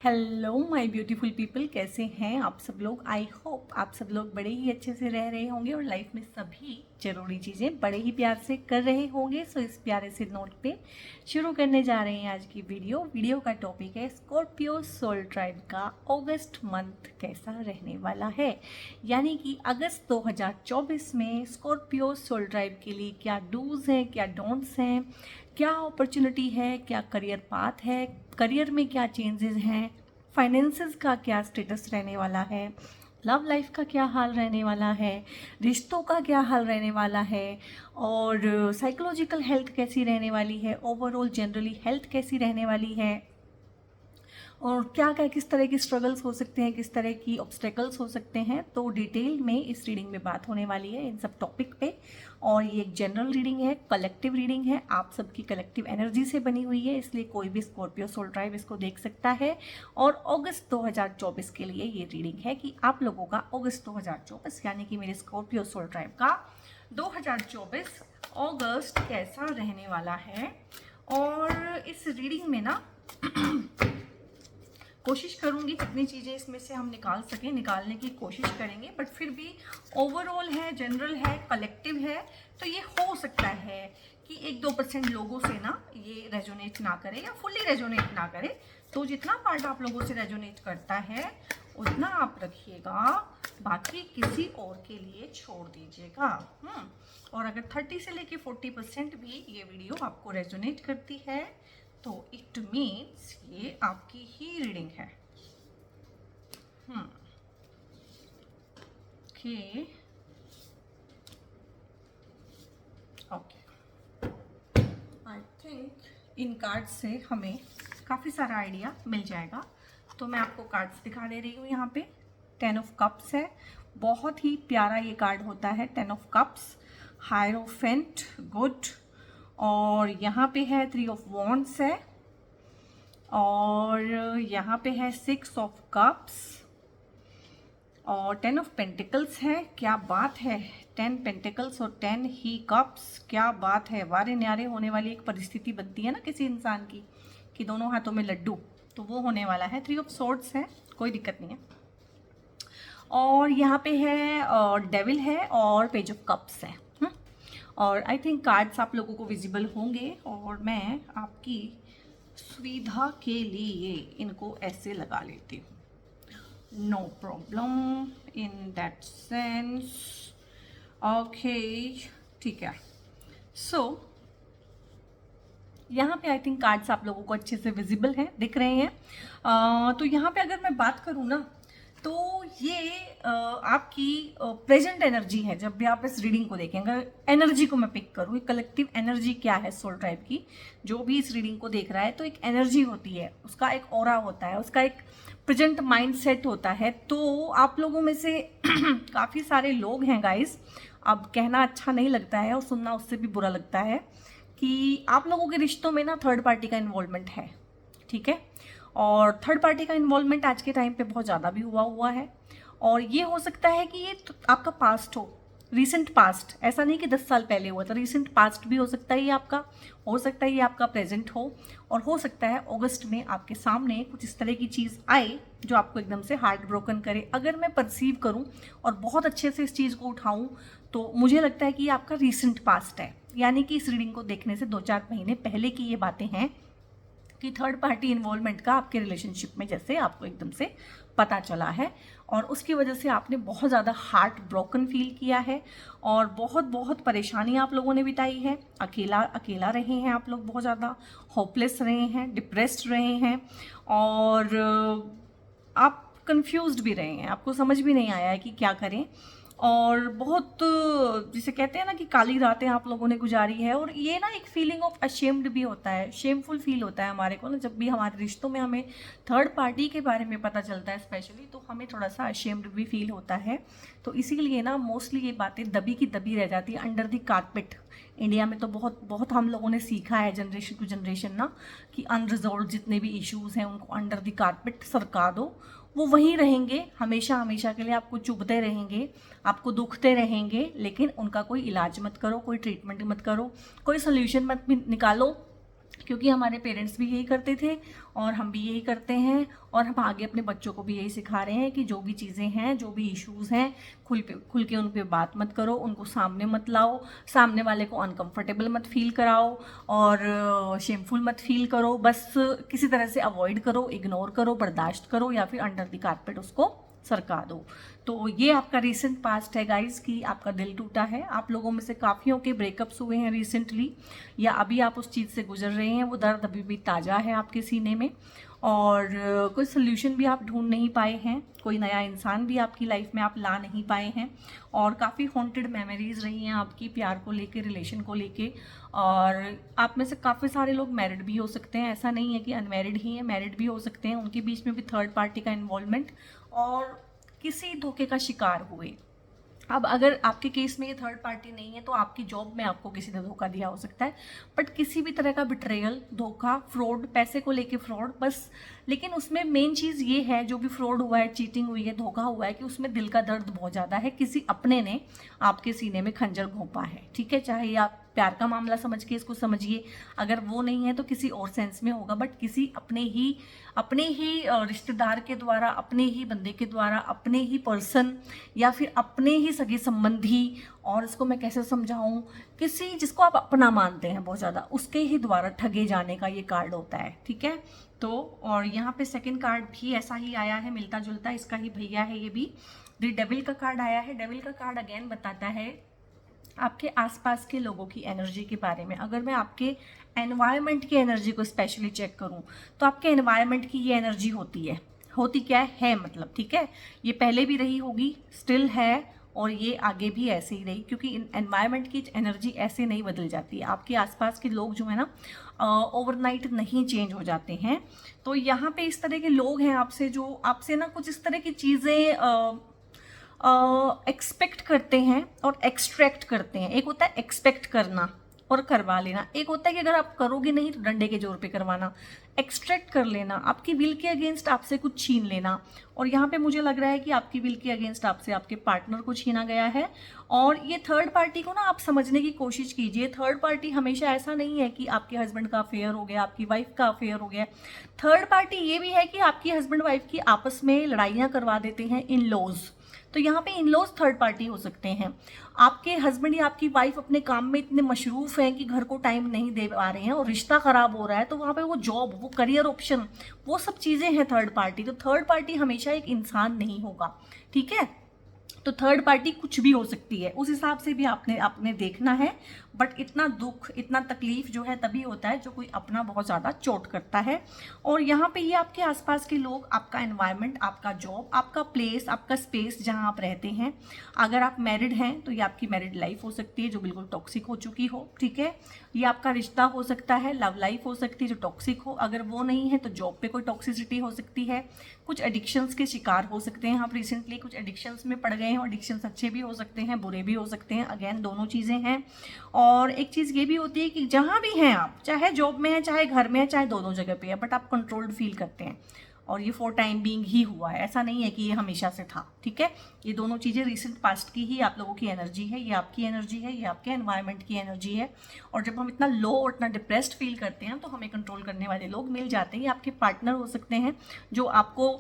Hello my beautiful people, कैसे हैं आप सब लोग। आई होप आप सब लोग बड़े ही अच्छे से रह रहे होंगे और लाइफ में सभी ज़रूरी चीज़ें बड़े ही प्यार से कर रहे होंगे। सो इस प्यारे से नोट पे शुरू करने जा रहे हैं आज की वीडियो का टॉपिक है स्कॉर्पियो सोल ट्राइब का अगस्त मंथ कैसा रहने वाला है। यानी कि अगस्त 2024 में स्कॉर्पियो सोल ट्राइब के लिए क्या डूज हैं, क्या डोंट्स हैं, क्या अपॉर्चुनिटी है, क्या करियर पाथ है, करियर में क्या चेंजेस हैं, फाइनेंसेस का क्या स्टेटस रहने वाला है, लव लाइफ का क्या हाल रहने वाला है, रिश्तों का क्या हाल रहने वाला है, और साइकोलॉजिकल हेल्थ कैसी रहने वाली है, ओवरऑल जनरली हेल्थ कैसी रहने वाली है, और क्या क्या किस तरह की स्ट्रगल्स हो सकते हैं, किस तरह की ऑब्स्टेकल्स हो सकते हैं। तो डिटेल में इस रीडिंग में बात होने वाली है इन सब टॉपिक पे। और ये एक जनरल रीडिंग है, कलेक्टिव रीडिंग है, आप सबकी कलेक्टिव एनर्जी से बनी हुई है, इसलिए कोई भी स्कॉर्पियो सोल ट्राइब इसको देख सकता है। और अगस्त 2024 के लिए ये रीडिंग है कि आप लोगों का अगस्त 2024 यानी कि मेरे स्कॉर्पियो सोल ट्राइब का 2024 अगस्त कैसा रहने वाला है। और इस रीडिंग में ना कोशिश करूंगी जितनी चीज़ें इसमें से हम निकाल सकें निकालने की कोशिश करेंगे, बट फिर भी ओवरऑल है, जनरल है, कलेक्टिव है। तो ये हो सकता है कि 1-2% लोगों से ना ये रेजोनेट ना करे या फुल्ली रेजोनेट ना करे। तो जितना पार्ट आप लोगों से रेजोनेट करता है उतना आप रखिएगा, बाकी किसी और के लिए छोड़ दीजिएगा। और अगर 30 से लेके 40% भी ये वीडियो आपको रेजोनेट करती है तो इट मीन्स ये आपकी ही रीडिंग है। Okay, I think in cards से हमें काफ़ी सारा आइडिया मिल जाएगा। तो मैं आपको कार्ड्स दिखा दे रही हूँ। यहाँ पे 10 ऑफ कप्स है, बहुत ही प्यारा ये कार्ड होता है 10 ऑफ कप्स, हायरोफेंट, गुड। और यहाँ पे है 3 ऑफ वॉन्ड्स है, और यहाँ पे है 6 ऑफ कप्स और 10 ऑफ पेंटिकल्स है। क्या बात है, 10 पेंटिकल्स और 10 ही कप्स, क्या बात है। वारे न्यारे होने वाली एक परिस्थिति बनती है ना किसी इंसान की कि दोनों हाथों में लड्डू, तो वो होने वाला है। 3 ऑफ सोर्ड्स है, कोई दिक्कत नहीं है। और यहाँ पे है डेविल है और पेज ऑफ कप्स है। और आई थिंक कार्ड्स आप लोगों को विजिबल होंगे और मैं आपकी सुविधा के लिए इनको ऐसे लगा लेती हूँ। No problem in that sense. Okay, ठीक है। सो यहाँ पे आई थिंक कार्ड्स आप लोगों को अच्छे से विजिबल हैं, दिख रहे हैं। तो यहाँ पे अगर मैं बात करूँ ना तो ये आपकी प्रेजेंट एनर्जी है। जब भी आप इस रीडिंग को देखेंगे, एनर्जी को मैं पिक करूँ, कलेक्टिव एनर्जी क्या है सोल ट्राइब की, जो भी इस रीडिंग को देख रहा है, तो एक एनर्जी होती है, उसका एक ऑरा होता है, उसका एक प्रेजेंट माइंड सेट होता है। तो आप लोगों में से काफ़ी सारे लोग हैं गाइस, अब कहना अच्छा नहीं लगता है और सुनना उससे भी बुरा लगता है, कि आप लोगों के रिश्तों में ना थर्ड पार्टी का इन्वॉल्वमेंट है, ठीक है। और थर्ड पार्टी का इन्वॉल्वमेंट आज के टाइम पे बहुत ज़्यादा भी हुआ है। और ये हो सकता है कि ये आपका पास्ट हो, रीसेंट पास्ट, ऐसा नहीं कि 10 साल पहले हुआ था, रीसेंट पास्ट भी हो सकता है ये आपका, हो सकता है ये आपका प्रेजेंट हो। और हो सकता है अगस्त में आपके सामने कुछ इस तरह की चीज़ आए जो आपको एकदम से हार्ट ब्रोकन करे। अगर मैं परसीव करूँ और बहुत अच्छे से इस चीज़ को उठाऊँ तो मुझे लगता है कि ये आपका रीसेंट पास्ट है। यानी कि इस रीडिंग को देखने से 2-4 महीने पहले की ये बातें हैं कि थर्ड पार्टी इन्वॉल्वमेंट का आपके रिलेशनशिप में जैसे आपको एकदम से पता चला है, और उसकी वजह से आपने बहुत ज़्यादा हार्ट ब्रोकन फील किया है और बहुत बहुत परेशानी आप लोगों ने बिताई है। अकेला रहे हैं आप लोग, बहुत ज़्यादा होपलेस रहे हैं, डिप्रेस्ड रहे हैं, और आप कंफ्यूज्ड भी रहे हैं, आपको समझ भी नहीं आया है कि क्या करें। और बहुत, जिसे कहते हैं ना कि काली रातें आप लोगों ने गुजारी है। और ये ना एक फीलिंग ऑफ अशेम्ड भी होता है, शेमफुल फील होता है हमारे को ना, जब भी हमारे रिश्तों में हमें थर्ड पार्टी के बारे में पता चलता है स्पेशली, तो हमें थोड़ा सा अशेम्ड भी फील होता है। तो इसीलिए ना मोस्टली ये बातें दबी की दबी रह जाती है, अंडर द कारपेट। इंडिया में तो बहुत बहुत हम लोगों ने सीखा है जनरेशन टू जनरेशन ना, कि अनरिजॉल्व जितने भी इश्यूज़ हैं उनको अंडर द कारपेट सरका दो, वो वहीं रहेंगे हमेशा हमेशा के लिए, आपको चुभते रहेंगे, आपको दुखते रहेंगे, लेकिन उनका कोई इलाज मत करो, कोई ट्रीटमेंट मत करो, कोई सोल्यूशन मत निकालो, क्योंकि हमारे पेरेंट्स भी यही करते थे और हम भी यही करते हैं, और हम आगे अपने बच्चों को भी यही सिखा रहे हैं कि जो भी चीज़ें हैं, जो भी इश्यूज़ हैं, खुल के उन पे बात मत करो, उनको सामने मत लाओ, सामने वाले को अनकंफर्टेबल मत फील कराओ और शेमफुल मत फील करो, बस किसी तरह से अवॉइड करो, इग्नोर करो, बर्दाश्त करो या फिर अंडर द कारपेट उसको सरका दो। तो ये आपका रिसेंट पास्ट है गाइस कि आपका दिल टूटा है। आप लोगों में से काफ़ियों के ब्रेकअप्स हुए हैं रिसेंटली, या अभी आप उस चीज़ से गुजर रहे हैं, वो दर्द अभी भी ताज़ा है आपके सीने में, और कोई सोल्यूशन भी आप ढूंढ नहीं पाए हैं, कोई नया इंसान भी आपकी लाइफ में आप ला नहीं पाए हैं, और काफ़ी हॉन्टेड मेमोरीज रही हैं आपकी प्यार को लेके, रिलेशन को लेके। और आप में से काफ़ी सारे लोग मैरिड भी हो सकते हैं, ऐसा नहीं है कि अनमैरिड ही हैं, मैरिड भी हो सकते हैं, उनके बीच में भी थर्ड पार्टी का इन्वॉल्वमेंट और किसी धोखे का शिकार हुए। अब अगर आपके केस में ये थर्ड पार्टी नहीं है तो आपकी जॉब में आपको किसी ने धोखा दिया हो सकता है, बट किसी भी तरह का बिट्रेयल, धोखा, फ्रॉड, पैसे को लेके फ्रॉड बस। लेकिन उसमें मेन चीज़ ये है, जो भी फ्रॉड हुआ है, चीटिंग हुई है, धोखा हुआ है, कि उसमें दिल का दर्द बहुत ज़्यादा है, किसी अपने ने आपके सीने में खंजर घोंपा है, ठीक है। चाहे आप प्यार का मामला समझ के इसको समझिए, अगर वो नहीं है तो किसी और सेंस में होगा, बट किसी अपने ही रिश्तेदार के द्वारा, अपने ही बंदे के द्वारा, अपने ही पर्सन या फिर अपने ही सगे संबंधी, और इसको मैं कैसे समझाऊं, किसी जिसको आप अपना मानते हैं बहुत ज़्यादा, उसके ही द्वारा ठगे जाने का ये कार्ड होता है, ठीक है। तो और यहाँ पे सेकंड कार्ड भी ऐसा ही आया है, मिलता जुलता, इसका ही भैया है ये भी। द डेविल का कार्ड आया है। डेविल का कार्ड अगेन बताता है आपके आसपास के लोगों की एनर्जी के बारे में। अगर मैं आपके एनवायरनमेंट की एनर्जी को स्पेशली चेक करूं तो आपके एनवायरनमेंट की ये एनर्जी होती क्या है मतलब, ठीक है। ये पहले भी रही होगी, स्टिल है, और ये आगे भी ऐसे ही रही, क्योंकि एनवायरनमेंट की एनर्जी ऐसे नहीं बदल जाती है। आपके आसपास के लोग जो है ना ओवरनाइट नहीं चेंज हो जाते हैं। तो यहाँ पे इस तरह के लोग हैं आपसे, जो आपसे ना कुछ इस तरह की चीज़ें एक्सपेक्ट करते हैं और एक्सट्रैक्ट करते हैं। एक होता है एक्सपेक्ट करना और करवा लेना, एक होता है कि अगर आप करोगे नहीं तो डंडे के जोर पे करवाना। एक्सट्रैक्ट कर लेना, आपकी विल के अगेंस्ट आपसे कुछ छीन लेना, और यहाँ पे मुझे लग रहा है कि आपकी विल के अगेंस्ट आपसे आपके पार्टनर को छीना गया है। और ये थर्ड पार्टी को ना आप समझने की कोशिश कीजिए। थर्ड पार्टी हमेशा ऐसा नहीं है कि आपके हस्बैंड का अफेयर हो गया, आपकी वाइफ का अफेयर हो गया। थर्ड पार्टी ये भी है कि आपकी हस्बैंड वाइफ की आपस में लड़ाइयाँ करवा देते हैं इन लॉज। तो यहाँ पे इन लॉज थर्ड पार्टी हो सकते हैं। आपके हस्बैंड या आपकी वाइफ अपने काम में इतने मशरूफ हैं कि घर को टाइम नहीं दे पा रहे हैं और रिश्ता खराब हो रहा है, तो वहाँ पे वो जॉब, वो करियर ऑप्शन, वो सब चीज़ें हैं थर्ड पार्टी। तो थर्ड पार्टी हमेशा एक इंसान नहीं होगा, ठीक है। तो थर्ड पार्टी कुछ भी हो सकती है, उस हिसाब से भी आपने देखना है। बट इतना दुख, इतना तकलीफ जो है तभी होता है जो कोई अपना बहुत ज़्यादा चोट करता है। और यहाँ पे ये आपके आसपास के लोग, आपका एनवायरनमेंट, आपका जॉब, आपका प्लेस, आपका स्पेस जहाँ आप रहते हैं। अगर आप मैरिड हैं तो ये आपकी मैरिड लाइफ हो सकती है जो बिल्कुल टॉक्सिक हो चुकी हो, ठीक है। ये आपका रिश्ता हो सकता है, लव लाइफ हो सकती है जो टॉक्सिक हो। अगर वो नहीं है तो जॉब पे कोई टॉक्सिसिटी हो सकती है। कुछ एडिक्शंस के शिकार हो सकते हैं आप रिसेंटली, कुछ एडिक्शंस में पड़ गए हैं। एडिक्शंस अच्छे भी हो सकते हैं, बुरे भी हो सकते हैं, अगेन दोनों चीज़ें हैं। और एक चीज़ ये भी होती है कि जहाँ भी हैं आप, चाहे जॉब में है, चाहे घर में है, चाहे दोनों जगह पे है, बट आप कंट्रोल्ड फील करते हैं। और ये फॉर टाइम बीइंग ही हुआ है, ऐसा नहीं है कि ये हमेशा से था, ठीक है। ये दोनों चीज़ें रिसेंट पास्ट की ही आप लोगों की एनर्जी है, ये आपकी एनर्जी है, ये आपके एनवायरनमेंट की एनर्जी है। और जब हम इतना लो और इतना डिप्रेस्ड फील करते हैं तो हमें कंट्रोल करने वाले लोग मिल जाते हैं। ये आपके पार्टनर हो सकते हैं जो आपको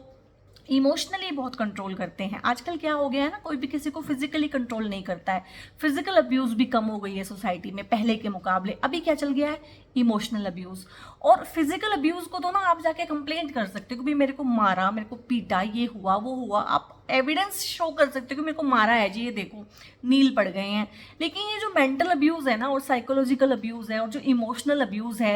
इमोशनली बहुत कंट्रोल करते हैं। आजकल क्या हो गया है ना, कोई भी किसी को फिजिकली कंट्रोल नहीं करता है। फिजिकल अब्यूज भी कम हो गई है सोसाइटी में पहले के मुकाबले। अभी क्या चल गया है, इमोशनल अब्यूज। और फिजिकल अब्यूज को तो ना आप जाके कंप्लेंट कर सकते हो कि भाई मेरे को मारा, मेरे को पीटा, ये हुआ वो हुआ। आप एविडेंस शो कर सकते हो कि मेरे को मारा है जी, ये देखो नील पड़ गए हैं। लेकिन ये जो मेंटल अब्यूज है ना, और साइकोलॉजिकल अब्यूज है, और जो इमोशनल अब्यूज है,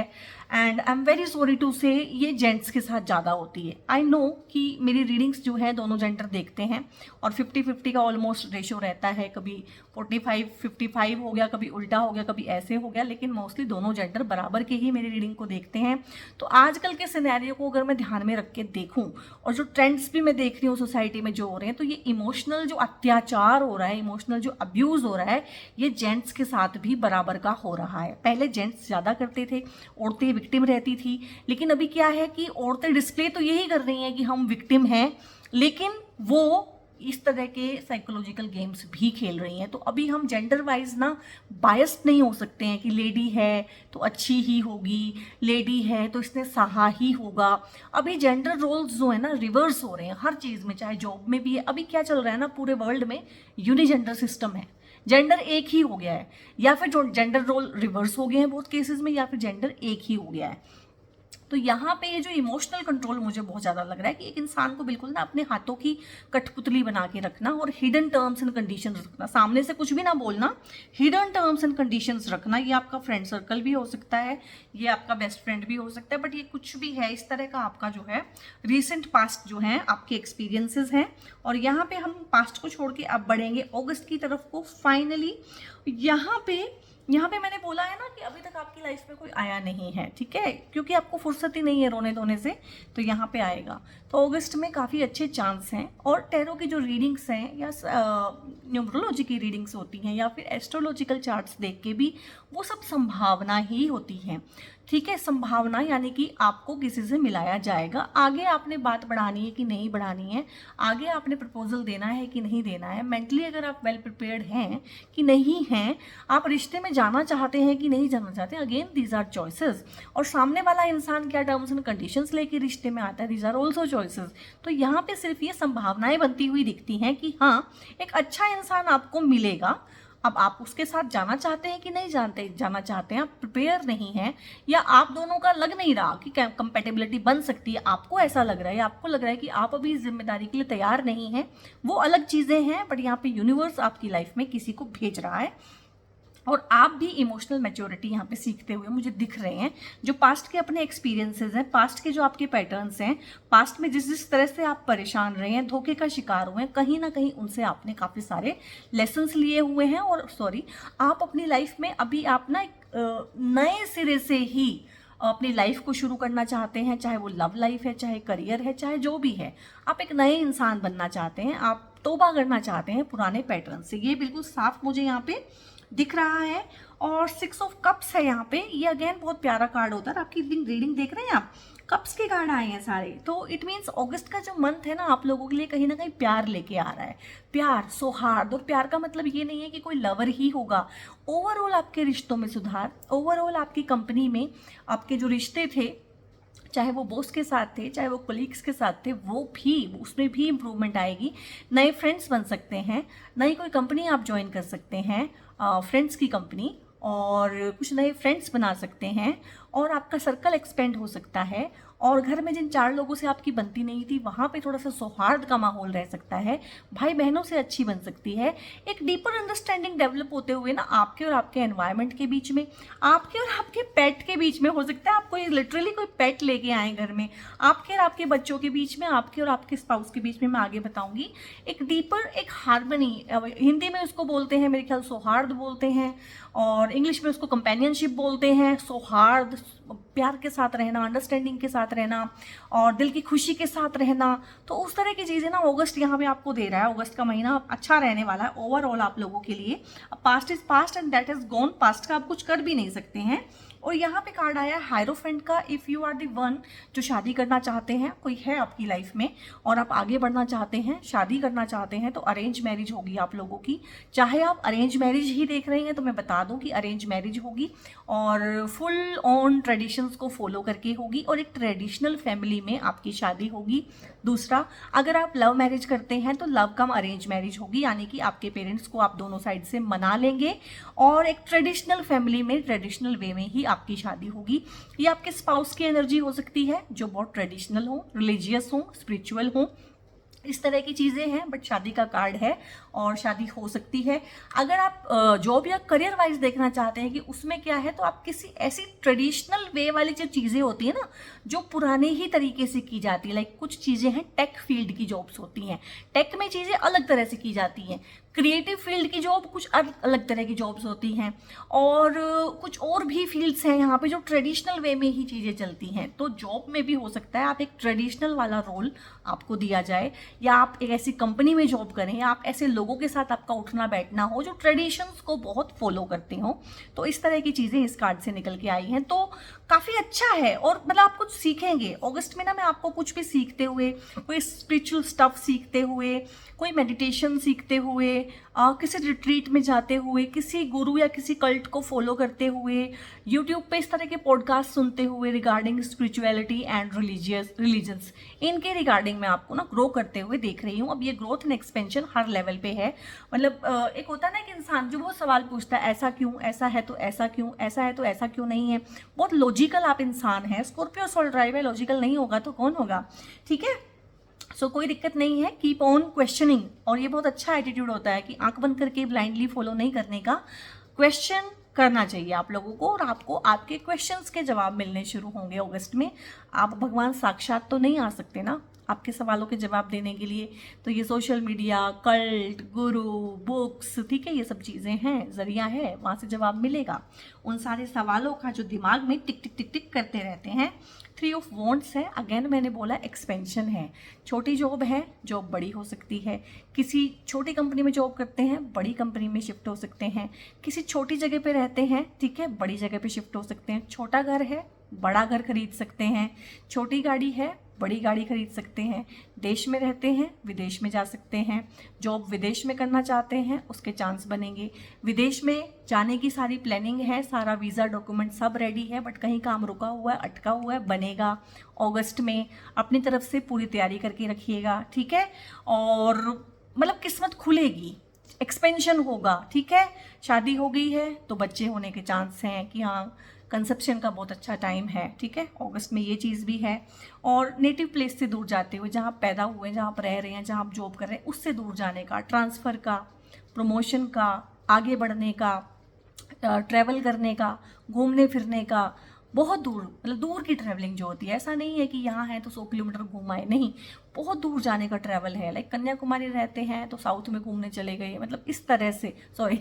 and I am very sorry to say, ये जेंट्स के साथ ज़्यादा होती है। आई नो कि मेरी रीडिंग्स जो है दोनों जेंडर देखते हैं और 50-50 का ऑलमोस्ट रेशियो रहता है। कभी 45-55 हो गया, कभी उल्टा हो गया, कभी ऐसे हो गया, लेकिन मोस्टली दोनों जेंडर बराबर के ही मेरी रीडिंग को देखते हैं। तो आजकल के सिनेरियो को अगर मैं ध्यान में रख के देखूं, और जो ट्रेंड्स भी मैं देख रही हूँ सोसाइटी में जो हो रहे हैं, तो ये इमोशनल जो अत्याचार हो रहा है, इमोशनल जो अब्यूज़ हो रहा है, ये जेंट्स के साथ भी बराबर का हो रहा है। पहले जेंट्स ज़्यादा करते थे, औरतें विक्टिम रहती थी, लेकिन अभी क्या है कि औरतें डिस्प्ले तो यही कर रही हैं कि हम विक्टिम हैं, लेकिन वो इस तरह के साइकोलॉजिकल गेम्स भी खेल रही हैं। तो अभी हम जेंडर वाइज ना बायस्ड नहीं हो सकते हैं कि लेडी है तो अच्छी ही होगी, लेडी है तो इसने सहा ही होगा। अभी जेंडर रोल्स जो है ना रिवर्स हो रहे हैं हर चीज़ में, चाहे जॉब में भी है। अभी क्या चल रहा है ना, पूरे वर्ल्ड में यूनिजेंडर सिस्टम है, जेंडर एक ही हो गया है, या फिर जो जेंडर रोल रिवर्स हो गए हैं बहुत केसेस में, या फिर जेंडर एक ही हो गया है। तो यहाँ पे ये जो इमोशनल कंट्रोल मुझे बहुत ज़्यादा लग रहा है कि एक इंसान को बिल्कुल ना अपने हाथों की कठपुतली बना के रखना और हिडन टर्म्स एंड कंडीशंस रखना, सामने से कुछ भी ना बोलना, हिडन टर्म्स एंड कंडीशंस रखना। ये आपका फ्रेंड सर्कल भी हो सकता है, ये आपका बेस्ट फ्रेंड भी हो सकता है, बट ये कुछ भी है इस तरह का आपका जो है रिसेंट पास्ट जो है आपके एक्सपीरियंसेस हैं। और यहाँ पे हम पास्ट को छोड़ के अब बढ़ेंगे अगस्त की तरफ को। फाइनली यहाँ पे मैंने बोला है ना कि अभी तक आपकी लाइफ में कोई आया नहीं है, ठीक है, क्योंकि आपको फुर्सत ही नहीं है रोने धोने से, तो यहाँ पे आएगा। तो अगस्त में काफ़ी अच्छे चांस हैं। और टैरो की जो रीडिंग्स हैं या न्यूमरोलॉजी की रीडिंग्स होती हैं या फिर एस्ट्रोलॉजिकल चार्ट्स देख के भी वो सब संभावना ही होती हैं, ठीक है। संभावना यानी कि आपको किसी से मिलाया जाएगा, आगे आपने बात बढ़ानी है कि नहीं बढ़ानी है, आगे आपने प्रपोजल देना है कि नहीं देना है, मेंटली अगर आप वेल प्रिपेयर्ड हैं कि नहीं हैं, आप रिश्ते में जाना चाहते हैं कि नहीं जाना चाहते, अगेन दीज आर चॉइसेस। और सामने वाला इंसान क्या टर्म्स एंड कंडीशंस लेके रिश्ते में आता है, दीज आर ऑल्सो चॉइसेस। तो यहाँ पे सिर्फ ये संभावनाएं बनती हुई दिखती हैं कि हाँ एक अच्छा इंसान आपको मिलेगा। अब आप उसके साथ जाना चाहते हैं कि नहीं जाना चाहते हैं, आप प्रिपेयर नहीं हैं, या आप दोनों का लग नहीं रहा कि कंपेटेबिलिटी बन सकती है, आपको ऐसा लग रहा है, आपको लग रहा है कि आप अभी इस जिम्मेदारी के लिए तैयार नहीं हैं, वो अलग चीज़ें हैं। बट यहाँ पे यूनिवर्स आपकी लाइफ में किसी को भेज रहा है और आप भी इमोशनल मैच्योरिटी यहाँ पे सीखते हुए मुझे दिख रहे हैं। जो पास्ट के अपने एक्सपीरियंसेस हैं, पास्ट के जो आपके पैटर्न्स हैं, पास्ट में जिस तरह से आप परेशान रहे हैं, धोखे का शिकार हुए हैं, कहीं ना कहीं उनसे आपने काफ़ी सारे लेसन्स लिए हुए हैं। और आप अपनी लाइफ में अभी आप ना एक नए सिरे से ही अपनी लाइफ को शुरू करना चाहते हैं, चाहे वो लव लाइफ है, चाहे करियर है, चाहे जो भी है, आप एक नए इंसान बनना चाहते हैं, आप तौबा करना चाहते हैं पुराने पैटर्न से। ये बिल्कुल साफ मुझे यहाँ पे दिख रहा है। और 6 ऑफ कप्स है यहाँ पे, ये अगेन बहुत प्यारा कार्ड होता है। आपकी रीडिंग देख रहे हैं आप, कप्स के कार्ड आए हैं सारे। तो इट मीन्स अगस्त का जो मंथ है ना आप लोगों के लिए कहीं ना कहीं प्यार लेके आ रहा है, प्यार, सौहार्द। और प्यार का मतलब ये नहीं है कि कोई लवर ही होगा, ओवरऑल आपके रिश्तों में सुधार, ओवरऑल आपकी कंपनी में आपके जो रिश्ते थे, चाहे वो बॉस के साथ थे, चाहे वो कोलीग्स के साथ थे, वो भी उसमें भी इम्प्रूवमेंट आएगी। नए फ्रेंड्स बन सकते हैं, नई कोई कंपनी आप ज्वाइन कर सकते हैं, फ्रेंड्स की कंपनी, और कुछ नए फ्रेंड्स बना सकते हैं, और आपका सर्कल एक्सपेंड हो सकता है। और घर में जिन 4 लोगों से आपकी बनती नहीं थी, वहाँ पे थोड़ा सा सौहार्द का माहौल रह सकता है, भाई बहनों से अच्छी बन सकती है। एक डीपर अंडरस्टैंडिंग डेवलप होते हुए ना आपके और आपके एनवायरनमेंट के बीच में, आपके और आपके पेट के बीच में, हो सकता है आपको लिटरली कोई पेट लेके आए घर में, आपके और आपके बच्चों के बीच में, आपके और आपके स्पाउस के बीच में, मैं आगे बताऊंगी। एक डीपर एक हार्मनी, हिंदी में उसको बोलते हैं मेरे ख्याल सौहार्द बोलते हैं, और इंग्लिश में उसको कंपेनियनशिप बोलते हैं। सौहार्द, प्यार के साथ रहना, अंडरस्टैंडिंग के साथ रहना, और दिल की खुशी के साथ रहना। तो उस तरह की चीज़ें ना अगस्त यहाँ पे आपको दे रहा है। अगस्त का महीना अच्छा रहने वाला है ओवरऑल आप लोगों के लिए। Past is past and that is gone, past का आप कुछ कर भी नहीं सकते हैं। और यहाँ पे कार्ड आया है हायरोफेंट का, if you are the one, जो शादी करना चाहते हैं, कोई है आपकी लाइफ में और आप आगे बढ़ना चाहते हैं, शादी करना चाहते हैं, तो अरेंज मैरिज होगी आप लोगों की। चाहे आप अरेंज मैरिज ही देख रहे हैं तो मैं बता दूं कि अरेंज मैरिज होगी और फुल ऑन ट्रेडिशंस को फॉलो करके होगी, और एक ट्रेडिशनल फैमिली में आपकी शादी होगी। दूसरा, अगर आप लव मैरिज करते हैं तो लव कम अरेंज मैरिज होगी, यानी कि आपके पेरेंट्स को आप दोनों साइड से मना लेंगे, और एक ट्रेडिशनल फैमिली में ट्रेडिशनल वे में ही आपकी शादी होगी। ये आपके स्पाउस की एनर्जी हो सकती है जो बहुत ट्रेडिशनल हो, रिलीजियस हो, स्पिरिचुअल हो, इस तरह की चीज़ें हैं। बट शादी का कार्ड है और शादी हो सकती है। अगर आप जॉब या करियर वाइज देखना चाहते हैं कि उसमें क्या है, तो आप किसी ऐसी ट्रेडिशनल वे वाली जो चीज़ें होती है ना, जो पुराने ही तरीके से की जाती है, लाइक कुछ चीज़ें हैं टेक फील्ड की जॉब्स होती हैं, टेक में चीज़ें अलग तरह से की जाती हैं। क्रिएटिव फील्ड की जॉब कुछ अलग तरह की जॉब्स होती हैं, और कुछ और भी फील्ड्स हैं यहाँ पे जो ट्रेडिशनल वे में ही चीज़ें चलती हैं। तो जॉब में भी हो सकता है आप एक ट्रेडिशनल वाला रोल आपको दिया जाए, या आप एक ऐसी कंपनी में जॉब करें, या आप ऐसे लोगों के साथ आपका उठना बैठना हो जो ट्रेडिशंस को बहुत फॉलो करते हो। तो इस तरह की चीज़ें इस कार्ड से निकल के आई हैं। तो काफ़ी अच्छा है और मतलब आप कुछ सीखेंगे अगस्त में ना। मैं आपको कुछ भी सीखते हुए, कोई स्पिरिचुअल स्टफ सीखते हुए, कोई मेडिटेशन सीखते हुए, किसी रिट्रीट में जाते हुए, किसी गुरु या किसी कल्ट को फॉलो करते हुए, यूट्यूब पे इस तरह के पॉडकास्ट सुनते हुए रिगार्डिंग स्पिरिचुअलिटी एंड रिलीजन्स, इनके रिगार्डिंग मैं आपको ना ग्रो करते हुए देख रही हूँ। अब ये growth and expansion her level पे है। मतलब एक होता है ना कि इंसान जो बहुत सवाल पूछता है, ऐसा क्यों, ऐसा है तो ऐसा क्यों, ऐसा है तो ऐसा क्यों नहीं है। बहुत लॉजिकल आप इंसान हैं। स्कॉर्पियो सोल ड्राइव है, लॉजिकल नहीं होगा तो कौन होगा, ठीक है। सो कोई दिक्कत नहीं है, कीप ऑन क्वेश्चनिंग। और ये बहुत अच्छा एटीट्यूड होता है कि आंख बंद करके ब्लाइंडली फॉलो नहीं करने का, क्वेश्चन करना चाहिए आप लोगों को। और आपको आपके क्वेश्चंस के जवाब मिलने शुरू होंगे अगस्त में। आप भगवान साक्षात तो नहीं आ सकते ना आपके सवालों के जवाब देने के लिए, तो ये सोशल मीडिया, कल्ट, गुरु, बुक्स, ठीक है, ये सब चीज़ें हैं, जरिया है, वहाँ से जवाब मिलेगा उन सारे सवालों का जो दिमाग में टिक टिक टिक टिक करते रहते हैं। 3 ऑफ वॉन्ड्स है, अगेन मैंने बोला एक्सपेंशन है। छोटी जॉब है, जॉब बड़ी हो सकती है। किसी छोटी कंपनी में जॉब करते हैं, बड़ी कंपनी में शिफ्ट हो सकते हैं। किसी छोटी जगह पे रहते हैं, ठीक है, बड़ी जगह पे शिफ्ट हो सकते हैं। छोटा घर है, बड़ा घर खरीद सकते हैं। छोटी गाड़ी है, बड़ी गाड़ी खरीद सकते हैं। देश में रहते हैं, विदेश में जा सकते हैं। जॉब विदेश में करना चाहते हैं, उसके चांस बनेंगे। विदेश में जाने की सारी प्लानिंग है, सारा वीज़ा डॉक्यूमेंट सब रेडी है, बट कहीं काम रुका हुआ है, अटका हुआ है, बनेगा अगस्त में। अपनी तरफ से पूरी तैयारी करके रखिएगा, ठीक है। और मतलब किस्मत खुलेगी, एक्सपेंशन होगा, ठीक है। शादी हो गई है तो बच्चे होने के चांस हैं कि हाँ, कंसेप्शन का बहुत अच्छा टाइम है, ठीक है। अगस्त में ये चीज़ भी है। और नेटिव प्लेस से दूर जाते हुए, जहाँ आप पैदा हुए हैं, जहाँ आप रह रहे हैं, जहाँ आप जॉब कर रहे हैं, उससे दूर जाने का, ट्रांसफ़र का, प्रमोशन का, आगे बढ़ने का, ट्रैवल करने का, घूमने फिरने का, बहुत दूर, मतलब दूर की ट्रैवलिंग जो होती है, ऐसा नहीं है कि यहाँ है तो 100 किलोमीटर घूम आए, नहीं, बहुत दूर जाने का ट्रैवल है। लाइक कन्याकुमारी रहते हैं तो साउथ में घूमने चले गए, मतलब इस तरह से, सॉरी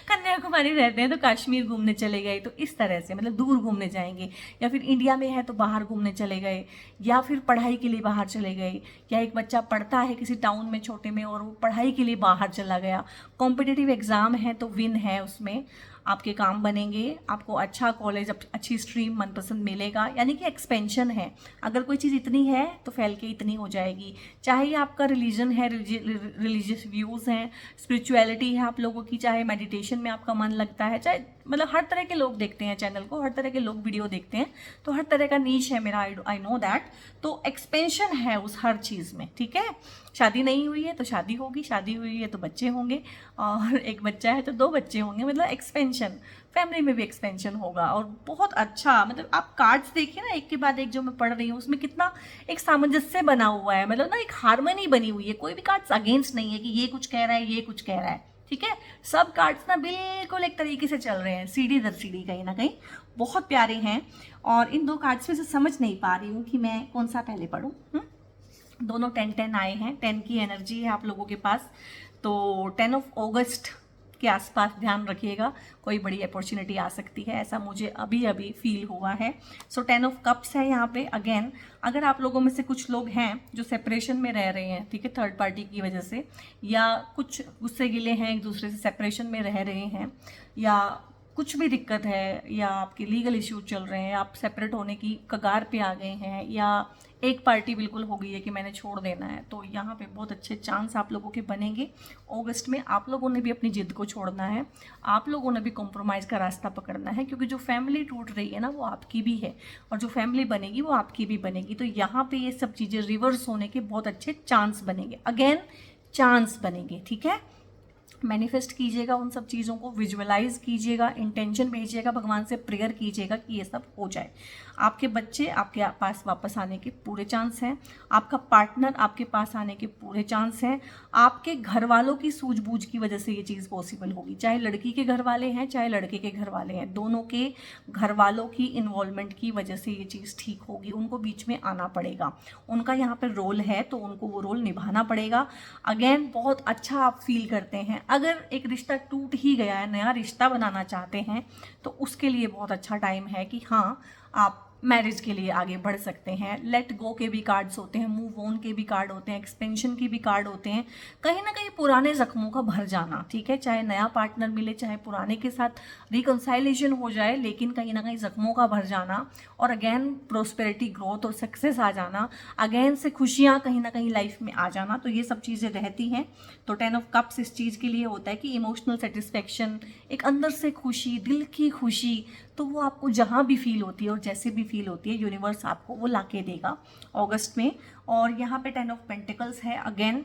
कन्याकुमारी रहते हैं तो कश्मीर घूमने चले गए, तो इस तरह से मतलब दूर घूमने जाएंगे। या फिर इंडिया में है तो बाहर घूमने चले गए, या फिर पढ़ाई के लिए बाहर चले गए। या एक बच्चा पढ़ता है किसी टाउन में छोटे में और वो पढ़ाई के लिए बाहर चला गया। कॉम्पिटिटिव एग्ज़ाम है तो विन है, उसमें आपके काम बनेंगे, आपको अच्छा कॉलेज, अच्छी स्ट्रीम मनपसंद मिलेगा, यानी कि एक्सपेंशन है। अगर कोई चीज़ इतनी है तो फैल के इतनी हो जाएगी। चाहे ये आपका रिलीजन है, रिलीजियस व्यूज़ हैं, स्पिरिचुअलिटी है आप लोगों की, चाहे मेडिटेशन में आपका मन लगता है, चाहे मतलब हर तरह के लोग देखते हैं चैनल को, हर तरह के लोग वीडियो देखते हैं, तो हर तरह का नीश है मेरा, आई नो दैट। तो एक्सपेंशन है उस हर चीज़ में, ठीक है। शादी नहीं हुई है तो शादी होगी, शादी हुई है तो बच्चे होंगे, और एक बच्चा है तो 2 बच्चे होंगे, मतलब एक्सपेंशन। फैमिली में भी एक्सपेंशन होगा। और बहुत अच्छा, मतलब आप कार्ड्स देखिए ना, एक के बाद एक जो मैं पढ़ रही हूँ, उसमें कितना एक सामंजस्य बना हुआ है, मतलब ना एक हार्मनी बनी हुई है। कोई भी कार्ड्स अगेंस्ट नहीं है कि ये कुछ कह रहा है, ये कुछ कह रहा है, ठीक है। सब कार्ड्स ना बिल्कुल एक तरीके से चल रहे हैं, सीढ़ी दर सीढ़ी, कहीं ना कहीं बहुत प्यारे हैं। और इन 2 कार्ड्स में से समझ नहीं पा रही हूँ कि मैं कौन सा पहले पढ़ूँ। दोनों 10-10 आए हैं, 10 की एनर्जी है आप लोगों के पास। तो 10 ऑफ अगस्त के आसपास ध्यान रखिएगा, कोई बड़ी अपॉर्चुनिटी आ सकती है, ऐसा मुझे अभी अभी फील हुआ है। सो 10 ऑफ कप्स है यहाँ पे। अगेन, अगर आप लोगों में से कुछ लोग हैं जो सेपरेशन में रह रहे हैं, ठीक है, थर्ड पार्टी की वजह से, या कुछ गुस्से गिले हैं, एक दूसरे से सेपरेशन में रह रहे हैं, या कुछ भी दिक्कत है, या आपके लीगल इश्यूज चल रहे हैं, आप सेपरेट होने की कगार पे आ गए हैं, या एक पार्टी बिल्कुल हो गई है कि मैंने छोड़ देना है, तो यहाँ पे बहुत अच्छे चांस आप लोगों के बनेंगे अगस्त में। आप लोगों ने भी अपनी जिद को छोड़ना है, आप लोगों ने भी कॉम्प्रोमाइज़ का रास्ता पकड़ना है, क्योंकि जो फैमिली टूट रही है ना, वो आपकी भी है, और जो फैमिली बनेगी वो आपकी भी बनेगी। तो यहाँ पे ये सब चीज़ें रिवर्स होने के बहुत अच्छे चांस बनेंगे, अगेन चांस बनेंगे, ठीक है। मैनिफेस्ट कीजिएगा उन सब चीज़ों को, विजुअलाइज कीजिएगा, इंटेंशन भेजिएगा, भगवान से प्रेयर कीजिएगा कि ये सब हो जाए। आपके बच्चे आपके पास वापस आने के पूरे चांस हैं, आपका पार्टनर आपके पास आने के पूरे चांस हैं, आपके घर वालों की सूझबूझ की वजह से ये चीज़ पॉसिबल होगी। चाहे लड़की के घर वाले हैं, चाहे लड़के के घर वाले हैं, दोनों के घर वालों की इन्वॉल्वमेंट की वजह से ये चीज़ ठीक होगी। उनको बीच में आना पड़ेगा, उनका यहाँ पर रोल है तो उनको वो रोल निभाना पड़ेगा। अगेन, बहुत अच्छा आप फील करते हैं। अगर एक रिश्ता टूट ही गया है, नया रिश्ता बनाना चाहते हैं, तो उसके लिए बहुत अच्छा टाइम है कि हाँ, आप मैरिज के लिए आगे बढ़ सकते हैं। लेट गो के भी कार्ड्स होते हैं, मूव ऑन के भी कार्ड होते हैं, एक्सपेंशन के भी कार्ड होते हैं। कहीं ना कहीं पुराने जख्मों का भर जाना, ठीक है, चाहे नया पार्टनर मिले, चाहे पुराने के साथ रिकंसाइलेशन हो जाए, लेकिन कहीं ना कहीं जख्मों का भर जाना और अगेन प्रोस्पेरिटी, ग्रोथ और सक्सेस आ जाना, अगेन से खुशियाँ कहीं ना कहीं लाइफ में आ जाना, तो ये सब चीज़ें रहती हैं। तो 10 ऑफ कप्स इस चीज़ के लिए होता है कि इमोशनल सेटिस्फेक्शन, एक अंदर से खुशी, दिल की खुशी, तो वो आपको जहाँ भी फील होती है और जैसे भी फील होती है, यूनिवर्स आपको वो लाके देगा अगस्त में। और यहाँ पे 10 ऑफ पेंटिकल्स है, अगेन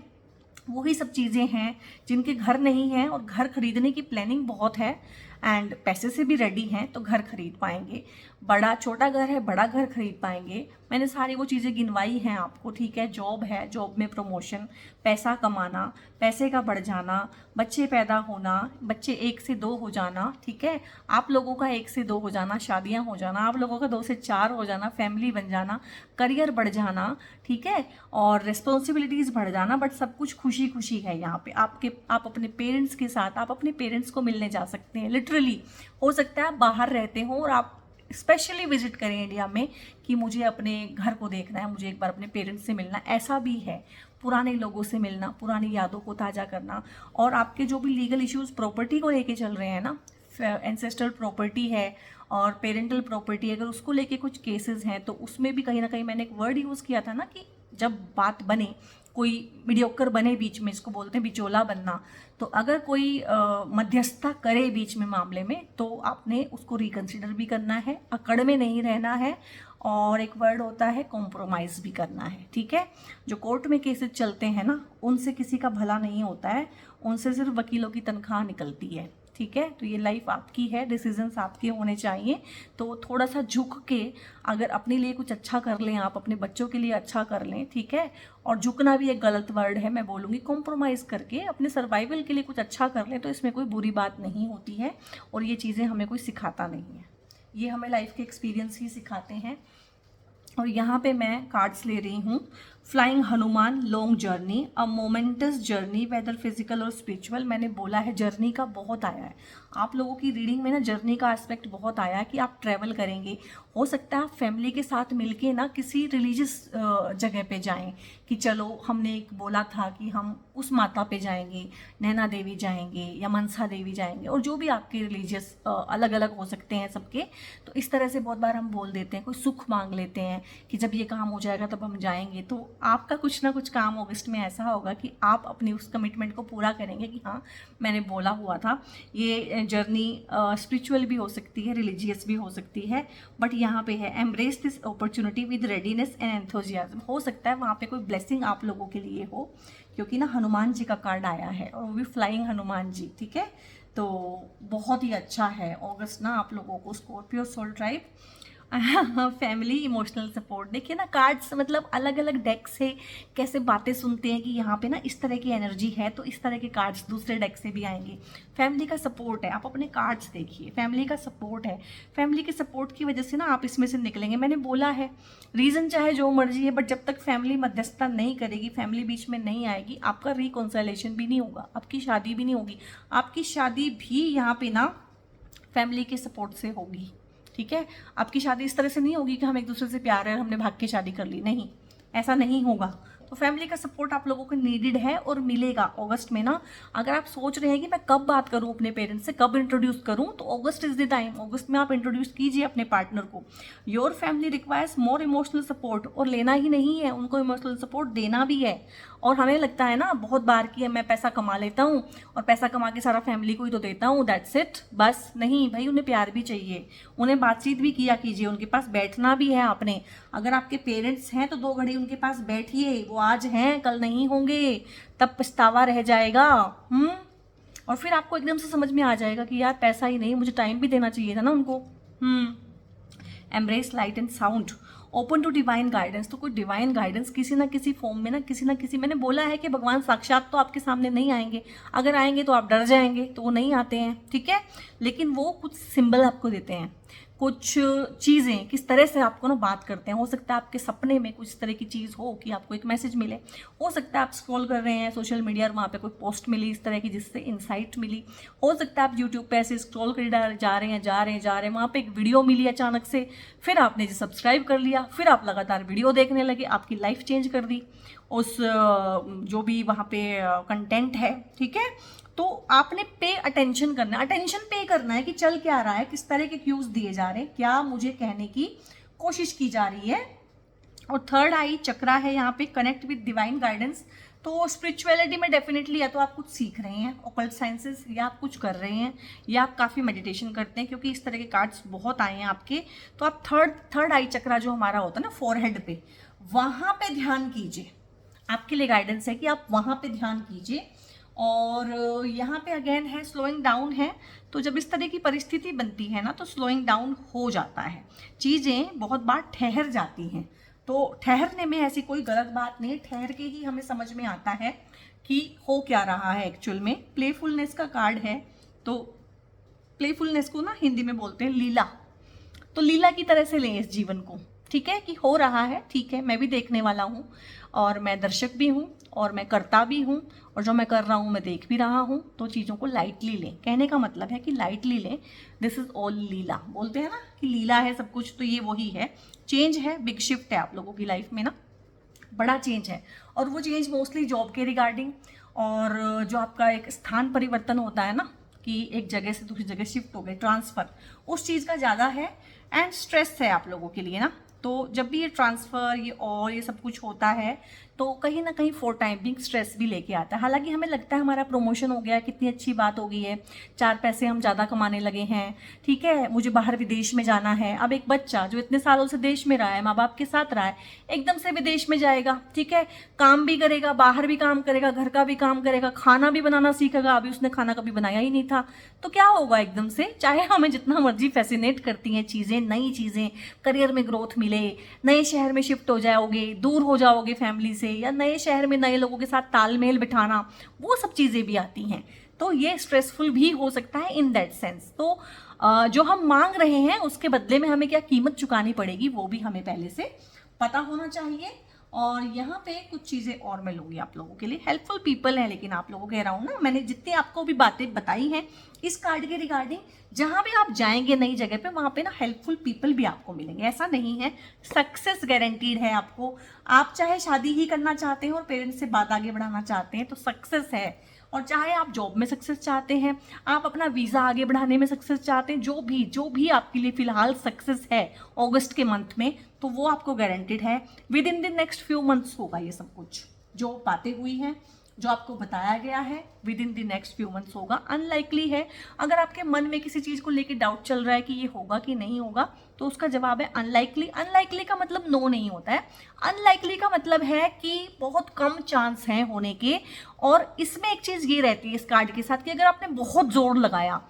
वही सब चीज़ें हैं जिनके घर नहीं हैं और घर खरीदने की प्लानिंग बहुत है एंड पैसे से भी रेडी हैं, तो घर खरीद पाएंगे। बड़ा छोटा घर है, बड़ा घर खरीद पाएंगे। मैंने सारी वो चीज़ें गिनवाई हैं आपको, ठीक है। जॉब है, जॉब में प्रमोशन, पैसा कमाना, पैसे का बढ़ जाना, बच्चे पैदा होना, बच्चे 1 से 2 हो जाना, ठीक है, आप लोगों का 1 से 2 हो जाना, शादियां हो जाना, आप लोगों का 2 से 4 हो जाना, फैमिली बन जाना, करियर बढ़ जाना, ठीक है, और रिस्पॉन्सिबिलिटीज़ बढ़ जाना। बट सब कुछ खुशी खुशी है यहाँ पे। आप अपने पेरेंट्स के साथ, आप अपने पेरेंट्स को मिलने जा सकते हैं। लिटरली हो सकता है आप बाहर रहते हो और आप स्पेशली विजिट करें इंडिया में कि मुझे अपने घर को देखना है, मुझे एक बार अपने पेरेंट्स से मिलना, ऐसा भी है। पुराने लोगों से मिलना, पुरानी यादों को ताज़ा करना, और आपके जो भी लीगल इश्यूज़ प्रॉपर्टी को लेके चल रहे हैं ना, एंसेस्ट्रल प्रॉपर्टी है और पेरेंटल प्रॉपर्टी, अगर उसको लेके कुछ केसेस हैं तो उसमें भी कहीं ना कहीं मैंने एक वर्ड यूज़ किया था ना कि जब बात बने, कोई मीडियोकर बने बीच में, इसको बोलते हैं बिचौला बनना, तो अगर कोई मध्यस्थता करे बीच में मामले में, तो आपने उसको रिकंसिडर भी करना है, अकड़ में नहीं रहना है, और एक वर्ड होता है कॉम्प्रोमाइज़ भी करना है, ठीक है। जो कोर्ट में केसेस चलते हैं ना, उनसे किसी का भला नहीं होता है, उनसे सिर्फ वकीलों की तनख्वाह निकलती है, ठीक है। तो ये लाइफ आपकी है, डिसीजंस आपके होने चाहिए। तो थोड़ा सा झुक के अगर अपने लिए कुछ अच्छा कर लें, आप अपने बच्चों के लिए अच्छा कर लें, ठीक है, और झुकना भी एक गलत वर्ड है, मैं बोलूँगी कॉम्प्रोमाइज़ करके अपने सर्वाइवल के लिए कुछ अच्छा कर लें, तो इसमें कोई बुरी बात नहीं होती है। और ये चीज़ें हमें कोई सिखाता नहीं है, ये हमें लाइफ के एक्सपीरियंस ही सिखाते हैं। और यहाँ पे मैं कार्ड्स ले रही हूँ। फ्लाइंग हनुमान, लॉन्ग जर्नी, अ मोमेंटस जर्नी, वेदर फिजिकल और स्पिरिचुअल। मैंने बोला है जर्नी का बहुत आया है आप लोगों की रीडिंग में ना, जर्नी का एस्पेक्ट बहुत आया है कि आप ट्रैवल करेंगे। हो सकता है आप फैमिली के साथ मिलके ना किसी रिलीजियस जगह पे जाएं कि चलो हमने एक बोला था कि हम उस माता पे जाएंगे, नैना देवी जाएंगे या मनसा देवी जाएंगे, और जो भी आपके रिलीजियस अलग अलग हो सकते हैं सबके। तो इस तरह से बहुत बार हम बोल देते हैं, कोई सुख मांग लेते हैं कि जब ये काम हो जाएगा तब हम जाएंगे। तो आपका कुछ ना कुछ काम अगस्त में ऐसा होगा कि आप अपनी उस कमिटमेंट को पूरा करेंगे कि हाँ मैंने बोला हुआ था। ये जर्नी स्पिरिचुअल भी हो सकती है, रिलीजियस भी हो सकती है, बट यहाँ पे है embrace this opportunity with readiness and enthusiasm. हो सकता है वहाँ पे कोई ब्लेसिंग आप लोगों के लिए हो, क्योंकि ना हनुमान जी का कार्ड आया है और वो भी फ्लाइंग हनुमान जी, ठीक है। तो बहुत ही अच्छा है अगस्त ना आप लोगों को। Scorpio soul tribe, family, emotional support. देखिए ना कार्ड्स मतलब अलग अलग डेक से कैसे बातें सुनते हैं कि यहाँ पे ना इस तरह की एनर्जी है, तो इस तरह के कार्ड्स दूसरे डेक से भी आएंगे। फैमिली का सपोर्ट है, आप अपने कार्ड्स देखिए, फैमिली का सपोर्ट है। फैमिली के सपोर्ट की वजह से ना आप इसमें से निकलेंगे। मैंने बोला है रीज़न चाहे जो मर्जी है, बट जब तक फैमिली मध्यस्थता नहीं करेगी, फैमिली बीच में नहीं आएगी, आपका रिकॉन्सिलेशन भी नहीं होगा, आपकी शादी भी नहीं होगी। आपकी शादी भी यहाँ पे ना फैमिली के सपोर्ट से होगी, ठीक है। आपकी शादी इस तरह से नहीं होगी कि हम एक दूसरे से प्यार है और हमने भाग के शादी कर ली, नहीं, ऐसा नहीं होगा। तो फैमिली का सपोर्ट आप लोगों को नीडेड है और मिलेगा अगस्त में ना। अगर आप सोच रहे हैं कि मैं कब बात करूं अपने पेरेंट्स से, कब इंट्रोड्यूस करूं, तो अगस्त इज द टाइम। अगस्त में आप इंट्रोड्यूस कीजिए अपने पार्टनर को। Your family requires more emotional support, और लेना ही नहीं है, उनको इमोशनल सपोर्ट देना भी है। और हमें लगता है ना बहुत बार कि मैं पैसा कमा लेता हूँ और पैसा कमा के सारा फैमिली को ही तो देता हूँ, दैट्स इट, बस। नहीं भाई, उन्हें प्यार भी चाहिए, उन्हें बातचीत भी किया कीजिए, उनके पास बैठना भी है आपने। अगर आपके पेरेंट्स हैं तो 2 घड़ी उनके पास बैठिए, वो आज हैं कल नहीं होंगे, तब पछतावा रह जाएगा। और फिर आपको एकदम से समझ में आ जाएगा कि यार पैसा ही नहीं, मुझे टाइम भी देना चाहिए था ना उनको। Embrace light and sound, open to divine guidance. तो कोई डिवाइन गाइडेंस किसी ना किसी फॉर्म में ना किसी, मैंने बोला है कि भगवान साक्षात तो आपके सामने नहीं आएंगे, अगर आएंगे तो आप डर जाएंगे, तो वो नहीं आते हैं, ठीक है, लेकिन वो कुछ सिंबल आपको देते हैं, कुछ चीज़ें किस तरह से आपको ना बात करते हैं। हो सकता है आपके सपने में कुछ तरह की चीज़ हो कि आपको एक मैसेज मिले, हो सकता है आप स्क्रॉल कर रहे हैं सोशल मीडिया और वहाँ पे कोई पोस्ट मिली इस तरह की जिससे इंसाइट मिली, हो सकता है आप यूट्यूब पे ऐसे स्क्रॉल कर जा रहे हैं वहाँ पे एक वीडियो मिली अचानक से, फिर आपने जो सब्सक्राइब कर लिया, फिर आप लगातार वीडियो देखने लगे, आपकी लाइफ चेंज कर दी उस जो भी वहाँ पे कंटेंट है, ठीक है। तो आपने पे अटेंशन करना है, अटेंशन पे करना है कि चल क्या रहा है, किस तरह के क्यूज दिए जा रहे हैं, क्या मुझे कहने की कोशिश की जा रही है। और थर्ड आई चक्रा है यहाँ पे, कनेक्ट विद डिवाइन गाइडेंस। तो स्पिरिचुअलिटी में डेफिनेटली या तो आप कुछ सीख रहे हैं ऑकल्ट साइंसेस, या आप कुछ कर रहे हैं, या आप काफ़ी मेडिटेशन करते हैं, क्योंकि इस तरह के कार्ड्स बहुत आए हैं आपके। तो आप थर्ड आई चक्रा जो हमारा होता है ना फोरहेड पे, वहाँ पे ध्यान कीजिए। आपके लिए गाइडेंस है कि आप वहाँ पे ध्यान कीजिए। और यहाँ पे अगेन है स्लोइंग डाउन है। तो जब इस तरह की परिस्थिति बनती है ना तो स्लोइंग डाउन हो जाता है, चीज़ें बहुत बार ठहर जाती हैं। तो ठहरने में ऐसी कोई गलत बात नहीं है, ठहर के ही हमें समझ में आता है कि हो क्या रहा है एक्चुअल में। प्लेफुलनेस का कार्ड है, तो प्लेफुलनेस को ना हिंदी में बोलते हैं लीला। तो लीला की तरह से लें इस जीवन को, ठीक है, कि हो रहा है, ठीक है, मैं भी देखने वाला हूँ और मैं दर्शक भी हूँ और मैं करता भी हूँ, और जो मैं कर रहा हूँ मैं देख भी रहा हूँ। तो चीज़ों को लाइटली लें, कहने का मतलब है कि लाइटली लें। दिस इज़ ऑल लीला, बोलते हैं ना कि लीला है सब कुछ, तो ये वही है। चेंज है, बिग शिफ्ट है आप लोगों की लाइफ में ना, बड़ा चेंज है। और वो चेंज मोस्टली जॉब के रिगार्डिंग, और जो आपका एक स्थान परिवर्तन होता है ना कि एक जगह से दूसरी जगह शिफ्ट हो गए, ट्रांसफ़र, उस चीज़ का ज़्यादा है। एंड स्ट्रेस है आप लोगों के लिए ना। तो जब भी ये ट्रांसफ़र ये सब कुछ होता है तो कहीं ना कहीं फॉर टाइम बिंग स्ट्रेस भी लेके आता है। हालांकि हमें लगता है हमारा प्रमोशन हो गया, कितनी अच्छी बात हो गई है, 4 पैसे हम ज़्यादा कमाने लगे हैं, ठीक है, मुझे बाहर विदेश में जाना है। अब एक बच्चा जो इतने सालों से देश में रहा है, माँ बाप के साथ रहा है, एकदम से विदेश में जाएगा, ठीक है, काम भी करेगा, बाहर भी काम करेगा, घर का भी काम करेगा, खाना भी बनाना सीखेगा। अभी उसने खाना कभी बनाया ही नहीं था, तो क्या होगा एकदम से, चाहे हमें जितना मर्जी फैसिनेट करती हैं चीज़ें, नई चीज़ें, करियर में ग्रोथ मिले, नए शहर में शिफ्ट हो जाओगे, दूर हो जाओगे फैमिली से, या नए शहर में नए लोगों के साथ तालमेल बिठाना, वो सब चीज़ें भी आती हैं। तो ये स्ट्रेसफुल भी हो सकता है इन दैट सेंस। तो जो हम मांग रहे हैं उसके बदले में हमें क्या कीमत चुकानी पड़ेगी, वो भी हमें पहले से पता होना चाहिए। और यहाँ पे कुछ चीज़ें और मैं लूँगी आप लोगों के लिए। हेल्पफुल पीपल है, लेकिन आप लोगों को कह रहा हूँ ना, मैंने जितनी आपको भी बातें बताई हैं इस कार्ड के रिगार्डिंग, जहाँ भी आप जाएंगे नई जगह पे, वहाँ पे ना हेल्पफुल पीपल भी आपको मिलेंगे। ऐसा नहीं है, सक्सेस गारंटीड है आपको। आप चाहे शादी ही करना चाहते हैं और पेरेंट्स से बात आगे बढ़ाना चाहते हैं तो सक्सेस है, और चाहे आप जॉब में सक्सेस चाहते हैं, आप अपना वीज़ा आगे बढ़ाने में सक्सेस चाहते हैं, जो भी आपके लिए फ़िलहाल सक्सेस है अगस्त के मंथ में, तो वो आपको गारंटेड है। With in the next few months होगा ये सब कुछ, जो बातें हुई हैं, जो आपको बताया गया है, with in the next few months होगा। अनलाइकली है, अगर आपके मन में किसी चीज़ को लेकर डाउट चल रहा है कि ये होगा कि नहीं होगा, तो उसका जवाब है अनलाइकली। अनलाइकली का मतलब नो नहीं होता है, अनलाइकली का मतलब है कि बहुत कम चांस हैं होने के। और इसमें एक चीज़ ये रहती है इस कार्ड के साथ कि अगर आपने बहुत जोर लगाया,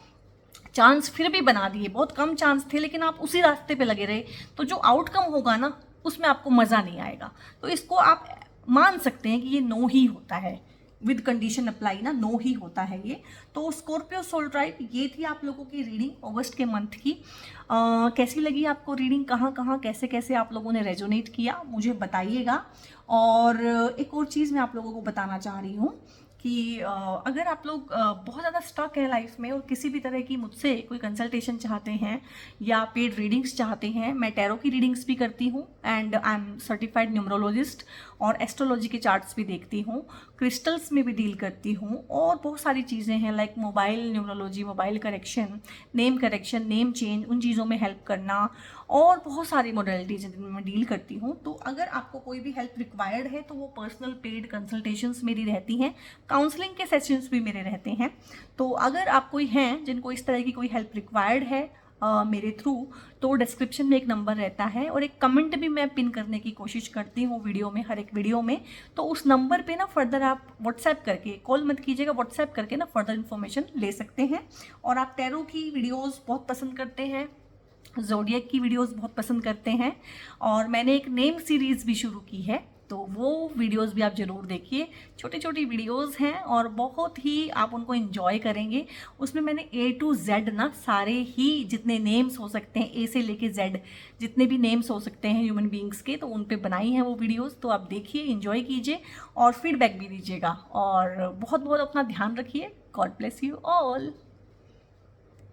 चांस फिर भी बना दिए, बहुत कम चांस थे लेकिन आप उसी रास्ते पे लगे रहे, तो जो आउटकम होगा ना उसमें आपको मज़ा नहीं आएगा। तो इसको आप मान सकते हैं कि ये नो ही होता है, विद कंडीशन अप्लाई ना, नो ही होता है ये। तो स्कॉर्पियो सोल ट्राइब, ये थी आप लोगों की रीडिंग अगस्त के मंथ की। कैसी लगी आपको रीडिंग, कहाँ कहाँ कैसे कैसे आप लोगों ने रेजोनेट किया, मुझे बताइएगा। और एक और चीज़ मैं आप लोगों को बताना चाह रही हूँ कि अगर आप लोग बहुत ज़्यादा स्टक है लाइफ में और किसी भी तरह की मुझसे कोई कंसल्टेशन चाहते हैं या पेड रीडिंग्स चाहते हैं, मैं टैरो की रीडिंग्स भी करती हूँ and I M certified numerologist, और एस्ट्रोलॉजी के चार्ट्स भी देखती हूँ, क्रिस्टल्स में भी डील करती हूँ, और बहुत सारी चीज़ें हैं like mobile numerology, mobile correction, name change, उन चीज़ों में हेल्प करना, और बहुत सारी मोडलिटीज जिनमें मैं डील करती हूँ। तो अगर आपको कोई भी हेल्प रिक्वायर्ड है तो वो पर्सनल पेड कंसल्टेशंस मेरी रहती हैं, काउंसलिंग के सेशंस भी मेरे रहते हैं। तो अगर आप कोई हैं जिनको इस तरह की कोई हेल्प रिक्वायर्ड है मेरे थ्रू, तो डिस्क्रिप्शन में एक नंबर रहता है और एक कमेंट भी मैं पिन करने की कोशिश करती हूँ वीडियो में, हर एक वीडियो में। तो उस नंबर पे ना फर्दर आप व्हाट्सएप करके, कॉल मत कीजिएगा, व्हाट्सएप करके ना फर्दर इन्फॉर्मेशन ले सकते हैं। और आप टैरो की वीडियोज़ बहुत पसंद करते हैं, ज़ोडिएक की वीडियोस बहुत पसंद करते हैं, और मैंने एक नेम सीरीज़ भी शुरू की है, तो वो वीडियोस भी आप ज़रूर देखिए। छोटी छोटी वीडियोस हैं और बहुत ही आप उनको एंजॉय करेंगे। उसमें मैंने A to Z ना सारे ही जितने नेम्स हो सकते हैं, A से लेके Z जितने भी नेम्स हो सकते हैं ह्यूमन बींग्स के, तो उन पे बनाई हैं वो वीडियोस। तो आप देखिए, एंजॉय कीजिए और फीडबैक भी दीजिएगा। और बहुत बहुत अपना ध्यान रखिए। God bless you all.